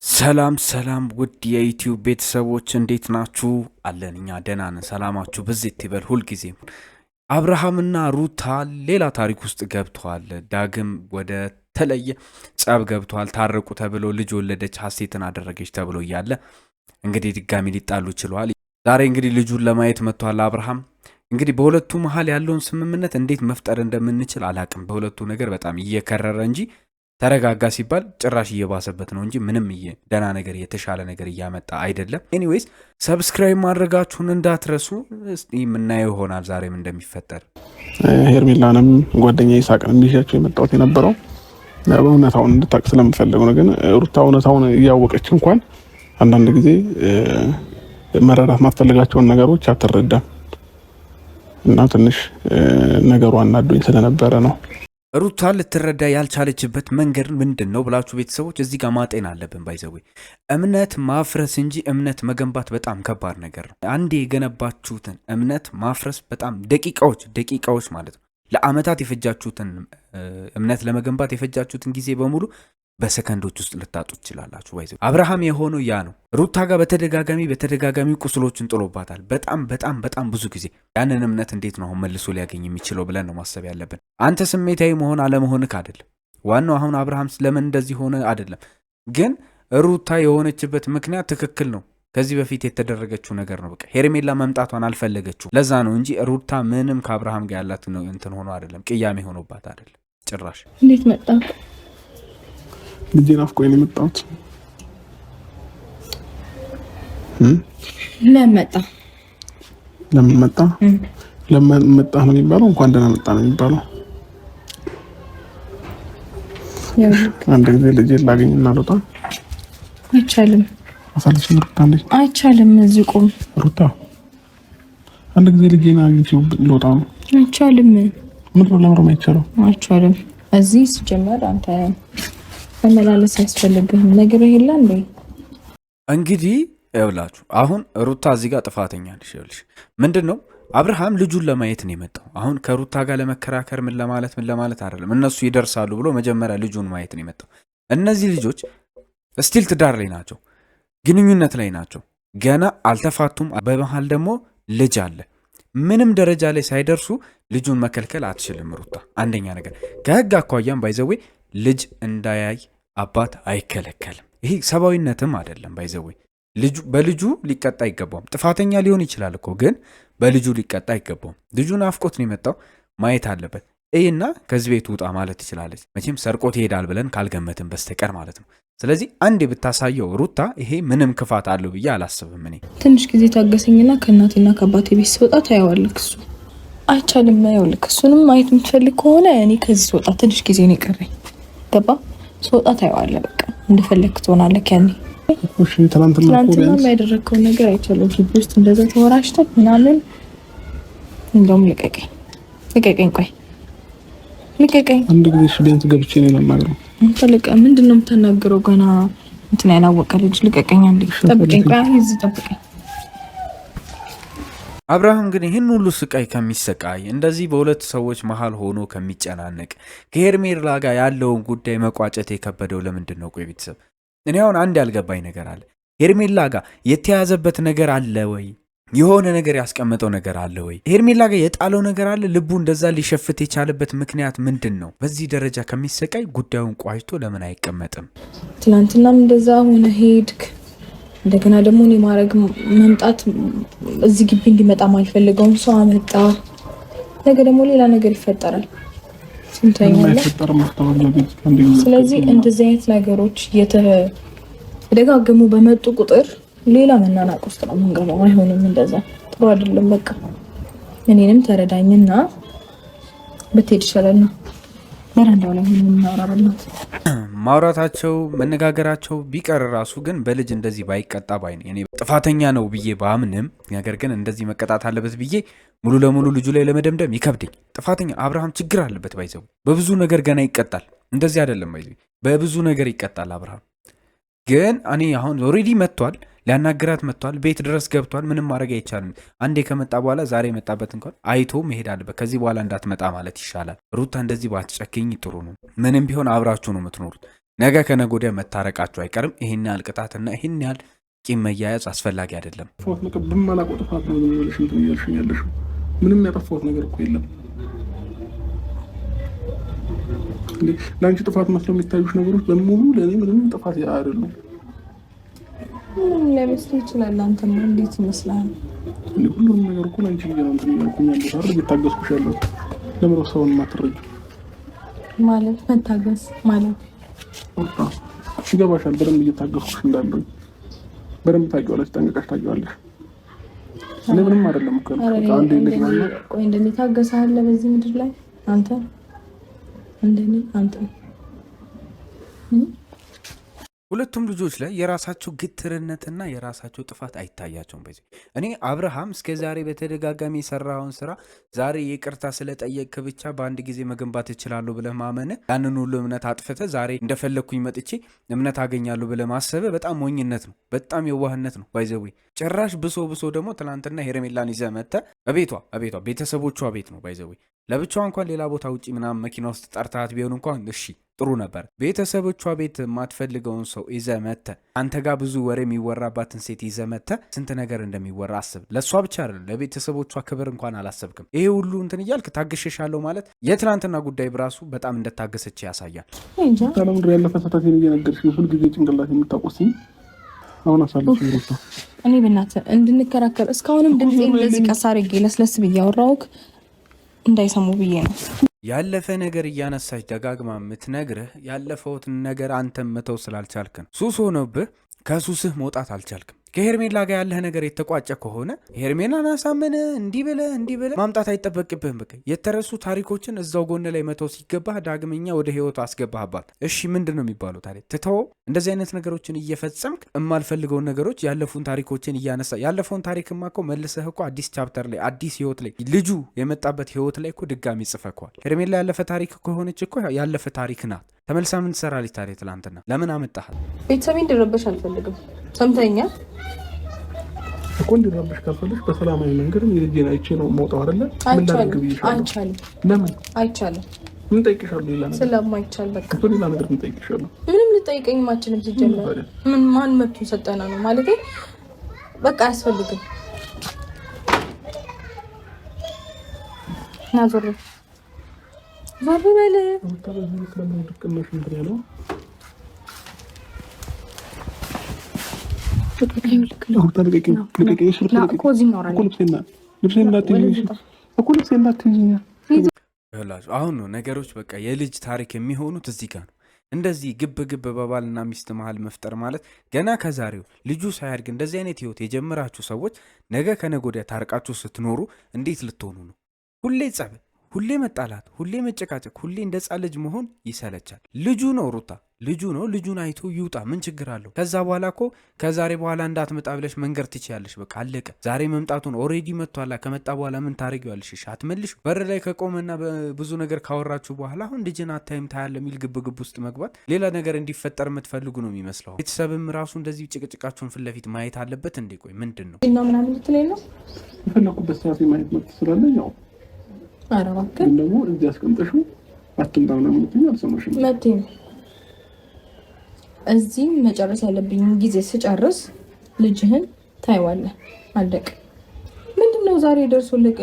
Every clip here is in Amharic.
ሰላም ውድ የዩቲዩብ ቤተሰቦች እንዴት ናችሁ? አለን እኛ ደህና ነን። ሰላማችሁ ብዝት ይበል ሁልጊዜም። አብርሃምና ሩታ ሌላ ታሪክ ውስጥ ገብተዋል። ዳግም ወደ ተለየ ጸብ ገብተዋል። ታረቁ ተብሎ ልጅ ወለደች፣ ሀሴትን አደረገች ተብሎ እያለ እንግዲህ ድጋሚ ሊጣሉ ችለዋል። ዛሬ እንግዲህ ልጁን ለማየት መጥቷል አብርሃም። እንግዲህ በሁለቱ መሀል ያለውን ስምምነት እንዴት መፍጠር እንደምንችል አላቅም። በሁለቱ ነገር በጣም እየከረረ እንጂ ተረጋጋ ሲባል ጭራሽ እየባሰበት ነው እንጂ ምንም ደህና ነገር የተሻለ ነገር እያመጣ አይደለም። ኤኒዌይስ ሰብስክራይብ ማድረጋችሁን እንዳትረሱ። እስቲ የምናየው ይሆናል ዛሬም እንደሚፈጠር። ሄርሜላንም ጓደኛ ይሳቅን እንዲሻቸው የመጣሁት የነበረው እውነታውን እንድታቅ ስለምፈልግ ነው። ግን ሩታ እውነታውን እያወቀች እንኳን አንዳንድ ጊዜ መረዳት ማትፈልጋቸውን ነገሮች አትረዳም እና ትንሽ ነገሩ አናዶኝ ስለነበረ ነው። ሩታ ልትረዳ ያልቻለችበት መንገድ ምንድን ነው ብላችሁ ቤተሰቦች እዚህ ጋር ማጤን አለብን። ባይዘዌ እምነት ማፍረስ እንጂ እምነት መገንባት በጣም ከባድ ነገር ነው። አንዴ የገነባችሁትን እምነት ማፍረስ በጣም ደቂቃዎች ማለት ነው። ለአመታት የፈጃችሁትን እምነት ለመገንባት የፈጃችሁትን ጊዜ በሙሉ በሰከንዶች ውስጥ ልታጡ ትችላላችሁ። ባይዘዌ አብርሃም የሆነው ያ ነው። ሩታ ጋር በተደጋጋሚ ቁስሎችን ጥሎባታል። በጣም ብዙ ጊዜ ያንን እምነት እንዴት ነው አሁን መልሶ ሊያገኝ የሚችለው ብለን ነው ማሰብ ያለብን። አንተ ስሜታዊ መሆን አለመሆንክ አይደለም ዋናው። አሁን አብርሃም ለምን እንደዚህ ሆነ አይደለም፣ ግን ሩታ የሆነችበት ምክንያት ትክክል ነው። ከዚህ በፊት የተደረገችው ነገር ነው። በቃ ሄርሜላ መምጣቷን አልፈለገችው። ለዛ ነው እንጂ ሩታ ምንም ከአብርሃም ጋር ያላት ነው እንትን ሆኖ አይደለም፣ ቅያሜ ሆኖባት አይደለም ጭራሽ። እንዴት መጣ? ልጄ ናፍቆኝ ነው የመጣሁት። ለምን መጣ? ለምን መጣ ነው የሚባለው? እንኳን ደህና መጣ ነው የሚባለው። አንድ ጊዜ ልጄ ላገኝና ልውጣ። አይቻልም። አሳልሽ ሩታ እንዴ? አይቻልም። እዚህ ቁም ሩታ። አንድ ጊዜ ልጄን አግኝቼው ልውጣ ነው። አይቻልም። ምን ነው ለምሮ አይቻልም? አይቻልም። እዚህ ሲጀመር አንተ መመላለስ ያስፈልግህም ነገር ይሄላ እንዴ? እንግዲህ ይኸውላችሁ አሁን ሩታ እዚህ ጋር ጥፋተኛ ነሽ። ይኸውልሽ ምንድነው አብርሃም ልጁን ለማየት ነው የመጣው። አሁን ከሩታ ጋር ለመከራከር ምን ለማለት አይደለም። እነሱ ይደርሳሉ ብሎ መጀመሪያ ልጁን ማየት ነው የመጣው። እነዚህ ልጆች ስቲል ትዳር ላይ ናቸው፣ ግንኙነት ላይ ናቸው፣ ገና አልተፋቱም። በመሃል ደግሞ ልጅ አለ። ምንም ደረጃ ላይ ሳይደርሱ ልጁን መከልከል አትችልም ሩታ። አንደኛ ነገር ከህግ አኳያም ባይዘዌ ልጅ እንዳያይ አባት አይከለከልም። ይሄ ሰብአዊነትም አይደለም ባይዘዌ። በልጁ ሊቀጣ አይገባውም። ጥፋተኛ ሊሆን ይችላል እኮ ግን በልጁ ሊቀጣ አይገባውም። ልጁን አፍቆት ነው የመጣው፣ ማየት አለበት። ይህና ከዚህ ቤት ውጣ ማለት ትችላለች። መቼም ሰርቆት ይሄዳል ብለን ካልገመትን በስተቀር ማለት ነው። ስለዚህ አንዴ ብታሳየው ሩታ ይሄ ምንም ክፋት አለው ብዬ አላስብም። እኔ ትንሽ ጊዜ ታገሰኝና ከእናቴና ከአባቴ ቤት ስወጣ ታየዋለህ። እሱ አይቻልም። ያውልክ እሱንም ማየት የምትፈልግ ከሆነ እኔ ከዚህ ስወጣ ትንሽ ጊዜ ነው የቀረኝ። ገባ? ስወጣ ታየዋለህ። በቃ እንደፈለግህ ትሆናለህ። ያኔ እሺ። ትናንትና ያደረግከውን ነገር አይቻልም። ግቢ ውስጥ እንደዛ ተወራሽተን ምናምን። እንደውም ልቀቀኝ። ቆይ ልቀቀኝ። አንድ ጊዜ ሽዴንት ገብቼ ነው የማናግረው። አንተ ምንድን ነው የምትናገረው? ገና እንትን ያላወቀ ልጅ። ልቀቀኝ። አንዴ ጠብቀኝ። ቆይ እዚህ ጠብቀኝ። አብርሃም ግን ይህን ሁሉ ስቃይ ከሚሰቃይ እንደዚህ በሁለት ሰዎች መሃል ሆኖ ከሚጨናነቅ ከሄርሜላ ጋር ያለውን ጉዳይ መቋጨት የከበደው ለምንድን ነው? ቆይ ቤተሰብ እኔ አሁን አንድ ያልገባኝ ነገር አለ። ሄርሜላ ጋር የተያዘበት ነገር አለ ወይ? የሆነ ነገር ያስቀመጠው ነገር አለ ወይ? ሄርሜላ ጋር የጣለው ነገር አለ? ልቡ እንደዛ ሊሸፍት የቻለበት ምክንያት ምንድን ነው? በዚህ ደረጃ ከሚሰቃይ ጉዳዩን ቋጭቶ ለምን አይቀመጥም? ትናንትናም እንደዛ ሆነ ሄድክ። እንደገና ደግሞ እኔ መምጣት እዚህ ግቢ እንዲመጣ ማልፈልገውን ሰው አመጣ። ነገ ደግሞ ሌላ ነገር ይፈጠራል። ስንተኛለ። ስለዚህ እንደዚህ አይነት ነገሮች የተደጋገሙ በመጡ ቁጥር ሌላ መናናቅ ውስጥ ነው የምንገባው። አይሆንም፣ እንደዛ ጥሩ አይደለም። በቃ እኔንም ተረዳኝና ብትሄድ ይሻላል ነው። በረንዳው ላይ ሆኖ እናወራበት። ማውራታቸው መነጋገራቸው ቢቀር ራሱ ግን በልጅ እንደዚህ ባይቀጣ ባይ ነኝ። እኔ ጥፋተኛ ነው ብዬ ባምንም፣ ነገር ግን እንደዚህ መቀጣት አለበት ብዬ ሙሉ ለሙሉ ልጁ ላይ ለመደምደም ይከብደኝ። ጥፋተኛ አብርሃም ችግር አለበት ባይዘው፣ በብዙ ነገር ገና ይቀጣል። እንደዚህ አይደለም ባይዘው፣ በብዙ ነገር ይቀጣል አብርሃም። ግን እኔ አሁን ኦሬዲ መጥቷል፣ ሊያናግራት መጥቷል፣ ቤት ድረስ ገብቷል። ምንም ማድረግ አይቻልም። አንዴ ከመጣ በኋላ ዛሬ የመጣበት እንኳን አይቶ መሄድ አለበት። ከዚህ በኋላ እንዳትመጣ ማለት ይሻላል። ሩታ እንደዚህ ባትጨክኝ ጥሩ ነው። ምንም ቢሆን አብራችሁ ነው የምትኖሩት። ነገ ከነገ ወዲያ መታረቃቸው አይቀርም። ይህን ያህል ቅጣትና ይህን ያህል ቂም መያያዝ አስፈላጊ አይደለም። በማላውቀው ጥፋት ነው ልሽ እንትን እያልሽኝ ያለሽው። ምንም ያጠፋሁት ነገር እኮ የለም። ለአንቺ ጥፋት መስለው የሚታዩሽ ነገሮች በሙሉ ለእኔ ምንም ጥፋት አይደሉም። ለመስሎኝ ይችላል። አንተማ እንዴት ይመስላል? ሁሉንም ነገር እኮ ለአንቺ ብዬ ነው እንትን እያልኩኝ ያለሁት አይደል? እየታገስኩሽ ያለሁት። ለምን ሰውን የማትረጂው? ማለት መታገስ ማለት ይገባሻል። በደንብ እየታገስኩሽ እንዳለሁኝ በደንብ ታውቂዋለሽ፣ ጠንቅቀሽ ታውቂዋለሽ። እኔ ምንም አይደለም እኮ አንዴ እንደዚህ ቆይ እንደኔ ታገሳለህ በዚህ ምድር ላይ አንተ እንደኔ አንተ ሁለቱም ልጆች ላይ የራሳቸው ግትርነትና የራሳቸው ጥፋት አይታያቸውም። በዚህ እኔ አብርሃም እስከ ዛሬ በተደጋጋሚ የሰራውን ስራ ዛሬ ይቅርታ ስለጠየቅ ብቻ በአንድ ጊዜ መገንባት እችላለሁ ብለህ ማመን፣ ያንን ሁሉ እምነት አጥፍተህ ዛሬ እንደፈለግኩኝ መጥቼ እምነት አገኛለሁ ብለህ ማሰብህ በጣም ሞኝነት ነው፣ በጣም የዋህነት ነው። ባይዘዌ ጭራሽ ብሶ ደግሞ ትናንትና ሄርሜላን ይዘህ መጥተህ ቤቷ ቤተሰቦቿ ቤት ነው ባይዘዌ ለብቻዋ እንኳን ሌላ ቦታ ውጪ ምናምን መኪና ውስጥ ጠርታት ቢሆን እንኳን እሺ ጥሩ ነበር። ቤተሰቦቿ ቤት የማትፈልገውን ሰው ይዘህ መጥተህ አንተ ጋር ብዙ ወሬ የሚወራባትን ሴት ይዘህ መጥተህ ስንት ነገር እንደሚወራ አስብ። ለእሷ ብቻ አይደለም ለቤተሰቦቿ ክብር እንኳን አላሰብክም። ይሄ ሁሉ እንትን እያልክ ታገሸሻለሁ ማለት የትናንትና ጉዳይ ብራሱ በጣም እንደታገሰች ያሳያል። ታለምድር ያለፈ ሰታቴን እየነገርሽ ሁልጊዜ ጭንቅላት የምታቆስኝ አሁን አሳለች ይሩታ። እኔ በእናትህ እንድንከራከር እስካሁንም ድምጼን እንደዚህ ቀስ አድርጌ ለስለስ ብዬ አወራሁክ እንዳይሰሙ ብዬ ነው። ያለፈ ነገር እያነሳች ደጋግማ የምትነግርህ ያለፈውትን ነገር አንተም መተው ስላልቻልክ ነው። ሱስ ሆኖብህ ከሱስህ መውጣት አልቻልክም። ከሄርሜላ ጋር ያለህ ነገር የተቋጨ ከሆነ ሄርሜላን አሳመነ እንዲህ ብለህ ማምጣት አይጠበቅብህም። በቃ የተረሱ ታሪኮችን እዛው ጎን ላይ መተው ሲገባህ ዳግመኛ ወደ ህይወቱ አስገባህባት። እሺ ምንድን ነው የሚባለው ታዲያ? ትተው እንደዚህ አይነት ነገሮችን እየፈጸምክ የማልፈልገውን ነገሮች ያለፉን ታሪኮችን እያነሳ ያለፈውን ታሪክማ እኮ መልሰህ እኮ አዲስ ቻፕተር ላይ አዲስ ህይወት ላይ ልጁ የመጣበት ህይወት ላይ እኮ ድጋሚ ጽፈከዋል። ሄርሜላ ያለፈ ታሪክ ከሆነች እኮ ያለፈ ታሪክ ናት። ተመልሳ ምን ትሰራለች ታዲያ? ትላንትና ለምን አመጣሃል? ቤተሰቤ እንዲረበሽ አልፈልግም። ሰምተኛል እኮ እንዲረበሽ ካልፈልሽ በሰላማዊ መንገድ የልጄን አይቼ ነው መውጣው አይደለ? ምን ላድርግ ብዬሻለሁ። አይቻልም። ለምን አይቻልም? ምን ጠይቅሻለሁ? ሌላ ነገር ስለማይቻል በቃ ሌላ ነገር ምን ጠይቅሻለሁ? ምንም ልጠይቀኝ ማችልም። ሲጀመር ምን ማን መብቱ ሰጠና ነው ማለት በቃ አያስፈልግም። ናዞር ዞር በል አሁን ነው ነገሮች በቃ የልጅ ታሪክ የሚሆኑት እዚህ ጋር ነው። እንደዚህ ግብ በባልና ሚስት መሀል መፍጠር ማለት ገና ከዛሬው ልጁ ሳያድግ እንደዚህ አይነት ህይወት የጀመራችሁ ሰዎች ነገ ከነገ ወዲያ ታርቃችሁ ስትኖሩ እንዴት ልትሆኑ ነው? ሁሌ ጸብ፣ ሁሌ መጣላት፣ ሁሌ መጨቃጨቅ፣ ሁሌ እንደ ሕፃን ልጅ መሆን ይሰለቻል። ልጁ ነው ሩታ ልጁ ነው። ልጁን አይቶ ይውጣ፣ ምን ችግር አለው? ከዛ በኋላ እኮ ከዛሬ በኋላ እንዳትመጣ ብለሽ መንገር ትችያለሽ። በቃ አለቀ። ዛሬ መምጣቱን ኦሬዲ መጥቷላ። ከመጣ በኋላ ምን ታደርጊዋለሽ? እሺ አትመልሽ። በር ላይ ከቆመና ብዙ ነገር ካወራችሁ በኋላ አሁን ልጅን አታይም ታያለ የሚል ግብግብ ውስጥ መግባት ሌላ ነገር እንዲፈጠር የምትፈልጉ ነው የሚመስለው። ቤተሰብም ራሱ እንደዚህ ጭቅጭቃችሁን ፊት ለፊት ማየት አለበት እንዴ? ቆይ ምንድን ነው እና ምናምን ልትለኝ ነው? የፈለኩበት ሰዓት ማየት መብት ስላለኝ ያው ግን ደግሞ እዚህ አስቀምጠሽው አትምጣ ምናምን ልትይኝ አልሰማሽም። መብቴ ነው። እዚህ መጨረስ ያለብኝ ጊዜ ስጨርስ ልጅህን ታይዋለህ። አለቅ። ምንድነው ዛሬ ደርሶልህ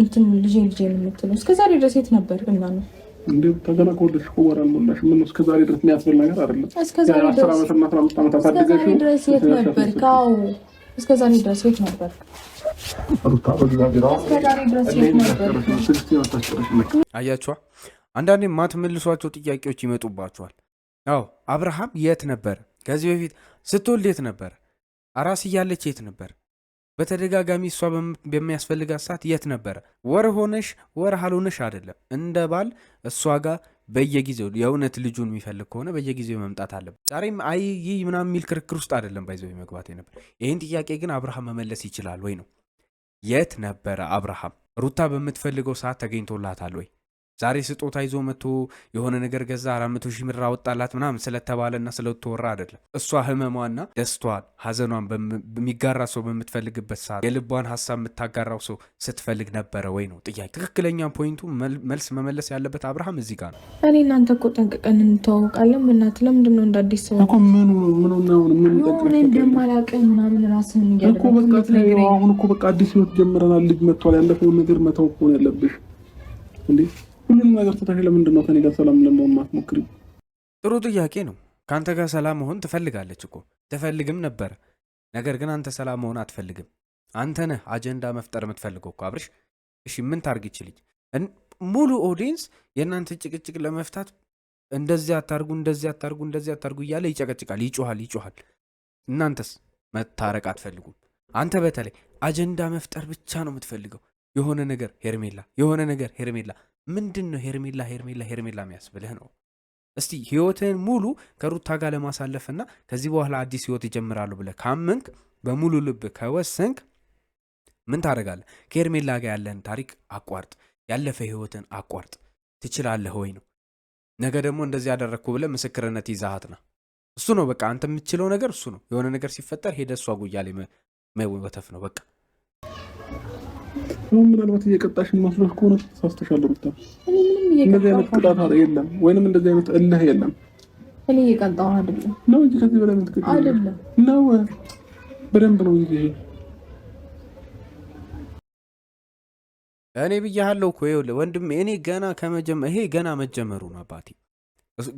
እንትን ልጄ የምትለው? እስከ ዛሬ ድረስ የት ነበር? እና ነው እንዴ ተገና ከወለድሽ እኮ ወር አልሞላሽም። ምን ነው እስከ ዛሬ ድረስ የሚያስብል ነገር አይደለም። እስከ ዛሬ ድረስ 10 ዓመት እና 15 ዓመት አሳድገሽ የት ነበር? ካው እስከ ዛሬ ድረስ የት ነበር? አያችኋ፣ አንዳንዴ የማትመልሷቸው ጥያቄዎች ይመጡባቸዋል። አዎ አብርሃም የት ነበር? ከዚህ በፊት ስትወልድ የት ነበር? አራስ እያለች የት ነበር? በተደጋጋሚ እሷ በሚያስፈልጋት ሰዓት የት ነበረ? ወር ሆነሽ ወር አልሆነሽ አይደለም፣ እንደ ባል እሷ ጋር በየጊዜው የእውነት ልጁን የሚፈልግ ከሆነ በየጊዜው መምጣት አለበት። ዛሬም አይ ይህ ምናምን የሚል ክርክር ውስጥ አይደለም ባይዘው መግባት ነበር። ይህን ጥያቄ ግን አብርሃም መመለስ ይችላል ወይ ነው። የት ነበረ አብርሃም? ሩታ በምትፈልገው ሰዓት ተገኝቶላታል ወይ? ዛሬ ስጦታ ይዞ መጥቶ የሆነ ነገር ገዛ 400 ሺህ ብር አወጣላት ምናምን ስለተባለና ስለተወራ አይደለም። እሷ ህመሟና ደስቷን ሀዘኗን በሚጋራ ሰው በምትፈልግበት ሰዓት የልቧን ሀሳብ የምታጋራው ሰው ስትፈልግ ነበረ ወይ ነው ጥያቄ። ትክክለኛ ፖይንቱ መልስ መመለስ ያለበት አብርሃም እዚህ ጋር ነው። እኔ እናንተ እኮ ጠንቅቀን እንተዋወቃለን። እናት ለምንድን ነው እንዳዲስ ሰው እኮ ምን እንደማላውቅህ ምናምን ራስህን እኮ በቃ አሁን እኮ በቃ አዲስ ህይወት ጀምረናል። ልጅ መጥቷል። ያለፈውን ነገር መተው እኮ ነው ያለብሽ እንዴ። ሁሉንም ነገር ትተሽ ለምንድን ነው ከኔ ጋር ሰላም ለመሆን ማትሞክሪው? ጥሩ ጥያቄ ነው። ከአንተ ጋር ሰላም መሆን ትፈልጋለች እኮ ትፈልግም ነበረ። ነገር ግን አንተ ሰላም መሆን አትፈልግም። አንተ ነህ አጀንዳ መፍጠር የምትፈልገው እኮ አብርሽ። እሺ ምን ታርግ ይችልኝ? ሙሉ ኦዲየንስ የእናንተ ጭቅጭቅ ለመፍታት እንደዚህ አታርጉ፣ እንደዚህ አታርጉ፣ እንደዚህ አታርጉ እያለ ይጨቀጭቃል፣ ይጮሃል። እናንተስ መታረቅ አትፈልጉም። አንተ በተለይ አጀንዳ መፍጠር ብቻ ነው የምትፈልገው። የሆነ ነገር ሄርሜላ፣ የሆነ ነገር ሄርሜላ። ምንድን ነው ሄርሜላ የሚያስብልህ ነው? እስቲ ህይወትህን ሙሉ ከሩታ ጋር ለማሳለፍና ከዚህ በኋላ አዲስ ህይወት ይጀምራሉ ብለህ ካመንክ፣ በሙሉ ልብ ከወሰንክ ምን ታደርጋለህ? ከሄርሜላ ጋር ያለህን ታሪክ አቋርጥ፣ ያለፈ ህይወትን አቋርጥ። ትችላለህ ወይ ነው። ነገ ደግሞ እንደዚህ ያደረግኩ ብለህ ምስክርነት ይዛሃትና እሱ ነው በቃ አንተ የምትችለው ነገር እሱ ነው። የሆነ ነገር ሲፈጠር ሄደ እሷ ጉያ ላይ መወተፍ ነው በቃ። ምናልባት እየቀጣሽ መስሎሽ ከሆነ ተሳስተሻል ሩታ። እንደዚህ አይነት ቅጣት የለም ወይንም እንደዚህ አይነት እልህ የለም። እኔ እየቀጣሁ አይደለም ነው እንጂ ከዚህ በላይ ምትቀጣ አይደለም ነው። በደንብ ነው እንጂ እኔ ብያለሁ እኮ ይኸውልህ ወንድሜ፣ እኔ ገና ይሄ ገና መጀመሩ ነው አባቴ።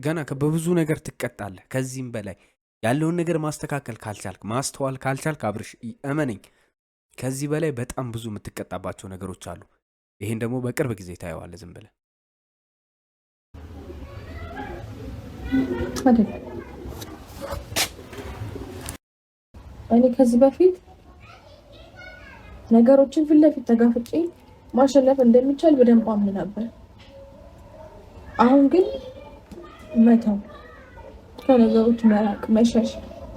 ገና በብዙ ነገር ትቀጣለህ። ከዚህም በላይ ያለውን ነገር ማስተካከል ካልቻልክ፣ ማስተዋል ካልቻልክ አብርሽ እመነኝ ከዚህ በላይ በጣም ብዙ የምትቀጣባቸው ነገሮች አሉ። ይሄን ደግሞ በቅርብ ጊዜ ታየዋለህ። ዝም ብለህ እኔ ከዚህ በፊት ነገሮችን ፊት ለፊት ተጋፍጬ ማሸነፍ እንደሚቻል በደንብ አምን ነበር። አሁን ግን መተው፣ ከነገሮች መራቅ፣ መሸሽ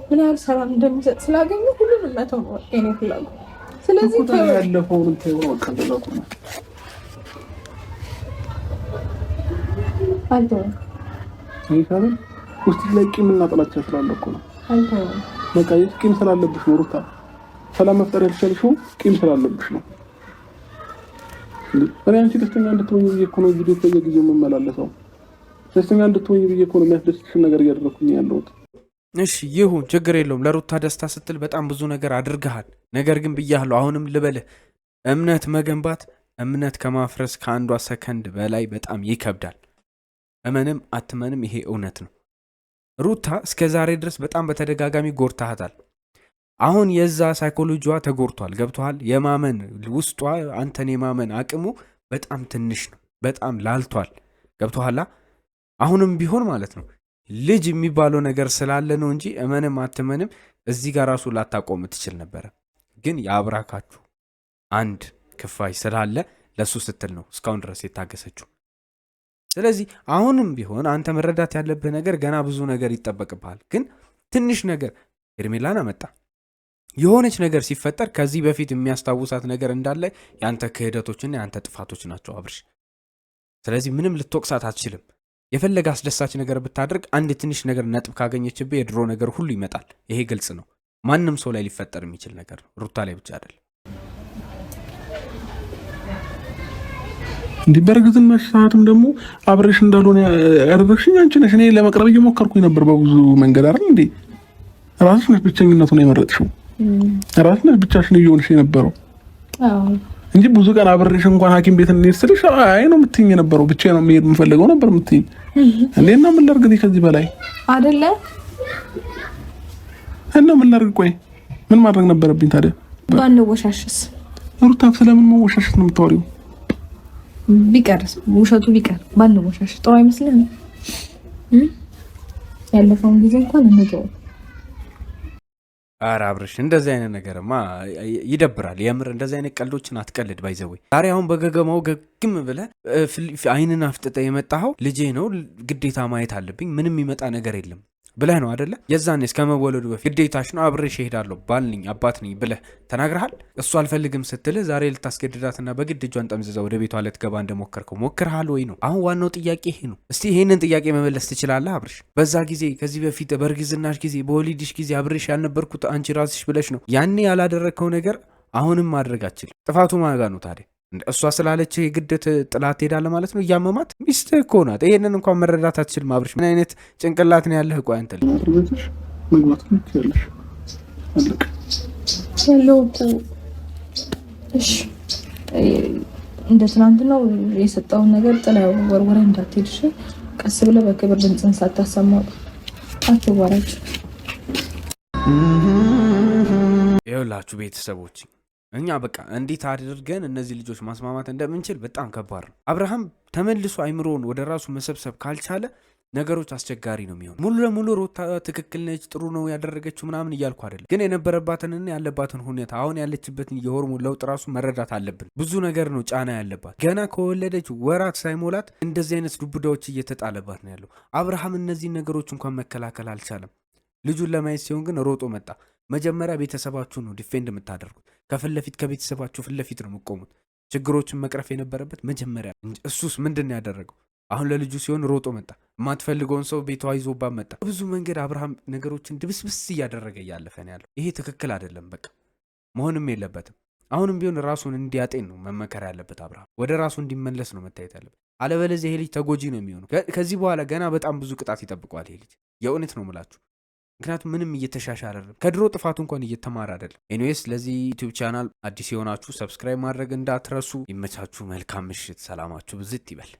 ምን ያህል ሰላም እንደሚሰጥ ስላገኘ ሁሉንም መተው ነው የኔ ፍላጎት። ስለዚህ ያለፈውን ተይው ከደረቁ ነው አልተወም። አይታለም ውስጥ ላይ ቂምና ጥላቻ ስላለኩ ነው። አልተወም በቃ ቂም ስላለብሽ ነው ሩታ። ሰላም መፍጠር ያልቻልሽው ቂም ስላለብሽ ነው። እኔ አንቺ ደስተኛ እንድትሆኚ ብዬ እኮ ነው ቪዲዮ በየጊዜው የምመላለሰው። ደስተኛ እንድትሆኚ ብዬ እኮ ነው የሚያስደስትሽን ነገር እያደረኩኝ ያለሁት። እሺ ይሁን፣ ችግር የለውም። ለሩታ ደስታ ስትል በጣም ብዙ ነገር አድርገሃል። ነገር ግን ብያለሁ፣ አሁንም ልበልህ፣ እምነት መገንባት እምነት ከማፍረስ ከአንዷ ሰከንድ በላይ በጣም ይከብዳል። እመንም አትመንም ይሄ እውነት ነው። ሩታ እስከ ዛሬ ድረስ በጣም በተደጋጋሚ ጎርታሃታል። አሁን የዛ ሳይኮሎጂዋ ተጎርቷል። ገብቶሃል? የማመን ውስጧ አንተን የማመን አቅሙ በጣም ትንሽ ነው፣ በጣም ላልቷል። ገብቶሃል? አሁንም ቢሆን ማለት ነው ልጅ የሚባለው ነገር ስላለ ነው እንጂ እመንም አትመንም እዚህ ጋር ራሱ ላታቆም ትችል ነበረ። ግን የአብራካችሁ አንድ ክፋይ ስላለ ለሱ ስትል ነው እስካሁን ድረስ የታገሰችው። ስለዚህ አሁንም ቢሆን አንተ መረዳት ያለብህ ነገር ገና ብዙ ነገር ይጠበቅብሃል። ግን ትንሽ ነገር ሄርሜላን አመጣ የሆነች ነገር ሲፈጠር ከዚህ በፊት የሚያስታውሳት ነገር እንዳለ ያንተ ክህደቶችና ያንተ ጥፋቶች ናቸው አብርሽ። ስለዚህ ምንም ልትወቅሳት አትችልም። የፈለገ አስደሳች ነገር ብታደርግ አንድ ትንሽ ነገር ነጥብ ካገኘችብህ የድሮ ነገር ሁሉ ይመጣል። ይሄ ግልጽ ነው። ማንም ሰው ላይ ሊፈጠር የሚችል ነገር ነው፣ ሩታ ላይ ብቻ አይደለም። እንዲህ በእርግዝናሽ ሰዓትም ደግሞ አብረሽ እንዳልሆነ ያደረግሽኝ አንቺ ነሽ። እኔ ለመቅረብ እየሞከርኩኝ ነበር በብዙ መንገድ አይደል እንዴ? ራስሽ ነሽ ብቸኝነቱን የመረጥሽው፣ ራስሽ ነሽ ብቻሽን እየሆንሽ የነበረው እንጂ ብዙ ቀን አብረሽ እንኳን ሐኪም ቤት እንሄድ ስልሽ አይ ነው የምትይኝ የነበረው። ብቻዬን ነው መሄድ የምፈልገው ነበር የምትይኝ። እንዴና ምን ላድርግ ከዚህ በላይ አይደለ? እና ምን ላድርግ? ቆይ ምን ማድረግ ነበረብኝ ታዲያ? ባንወሻሽስ? ሩታ ስለምን መወሻሽስ ነው የምታወሪው? ቢቀርስ ውሸቱ ቢቀር ባንወሻሽ ጥሩ አይመስልም? ያለፈውን ጊዜ እንኳን እንተው። ኧረ አብርሽ እንደዚህ አይነት ነገርማ ይደብራል። የምር እንደዚህ አይነት ቀልዶችን አትቀልድ። ባይዘወይ ዛሬ አሁን በገገማው ገግም ብለህ አይንን አፍጥጠህ የመጣኸው ልጄ ነው ግዴታ ማየት አለብኝ ምንም ይመጣ ነገር የለም ብለህ ነው አደለ? የዛኔ እስከመወለዱ በፊት ግዴታሽ ነው አብሬሽ እሄዳለሁ ባል ነኝ አባት ነኝ ብለህ ተናግረሃል። እሱ አልፈልግም ስትልህ ዛሬ ልታስገድዳትና በግድ እጇን ጠምዝዛ ወደ ቤቷ ልትገባ እንደሞከርከው ሞክርሃል ወይ ነው አሁን ዋናው ጥያቄ ይሄ ነው። እስቲ ይሄንን ጥያቄ መመለስ ትችላለህ አብርሽ? በዛ ጊዜ ከዚህ በፊት በእርግዝናሽ ጊዜ በወሊድሽ ጊዜ አብሬሽ ያልነበርኩት አንቺ ራስሽ ብለሽ ነው ያኔ ያላደረግከው ነገር አሁንም ማድረግ አችልም። ጥፋቱ ማጋ ነው ታዲያ? እሷ ስላለች የግደት ጥላት ትሄዳለህ ማለት ነው። እያመማት ሚስትህ እኮ ናት። ይሄንን እንኳን መረዳት አትችልም አብርሽ። ምን አይነት ጭንቅላት ነው ያለህ? ቆይ አንተ መግባት ያለሽ አለቅ ያለው እኮ እሺ፣ እንደ ትናንት ነው የሰጠውን ነገር ጥለው ወርወራ እንዳትሄድሽ። ቀስ ብለህ በክብር ድምፅን ሳታሰማው አትዋራች። ይኸውላችሁ ቤተሰቦች እኛ በቃ እንዴት አድርገን እነዚህ ልጆች ማስማማት እንደምንችል በጣም ከባድ ነው። አብርሃም ተመልሶ አይምሮውን ወደ ራሱ መሰብሰብ ካልቻለ ነገሮች አስቸጋሪ ነው የሚሆኑ። ሙሉ ለሙሉ ሩታ ትክክል ነች፣ ጥሩ ነው ያደረገችው ምናምን እያልኩ አይደለም፣ ግን የነበረባትንና ያለባትን ሁኔታ አሁን ያለችበትን የሆርሞን ለውጥ ራሱ መረዳት አለብን። ብዙ ነገር ነው ጫና ያለባት። ገና ከወለደች ወራት ሳይሞላት እንደዚህ አይነት ዱብዳዎች እየተጣለባት ነው ያለው። አብርሃም እነዚህን ነገሮች እንኳን መከላከል አልቻለም። ልጁን ለማየት ሲሆን ግን ሮጦ መጣ። መጀመሪያ ቤተሰባችሁ ነው ዲፌንድ የምታደርጉት። ከፊት ለፊት ከቤተሰባችሁ ፊት ለፊት ነው የምቆሙት። ችግሮችን መቅረፍ የነበረበት መጀመሪያ እንጂ እሱስ ምንድን ነው ያደረገው? አሁን ለልጁ ሲሆን ሮጦ መጣ። የማትፈልገውን ሰው ቤቷ ይዞባት መጣ። ብዙ መንገድ አብርሃም ነገሮችን ድብስብስ እያደረገ እያለፈ ነው ያለው። ይሄ ትክክል አይደለም። በቃ መሆንም የለበትም። አሁንም ቢሆን ራሱን እንዲያጤን ነው መመከር ያለበት። አብርሃም ወደ ራሱ እንዲመለስ ነው መታየት ያለበት። አለበለዚያ ይሄ ልጅ ተጎጂ ነው የሚሆነው። ከዚህ በኋላ ገና በጣም ብዙ ቅጣት ይጠብቀዋል ይሄ ልጅ። የእውነት ነው ምላችሁ። ምክንያቱም ምንም እየተሻሻለ አይደለም። ከድሮ ጥፋቱ እንኳን እየተማረ አይደለም። ኤኒዌይስ ለዚህ ዩቲዩብ ቻናል አዲስ የሆናችሁ ሰብስክራይብ ማድረግ እንዳትረሱ። ይመቻችሁ። መልካም ምሽት። ሰላማችሁ ብዝት ይበል።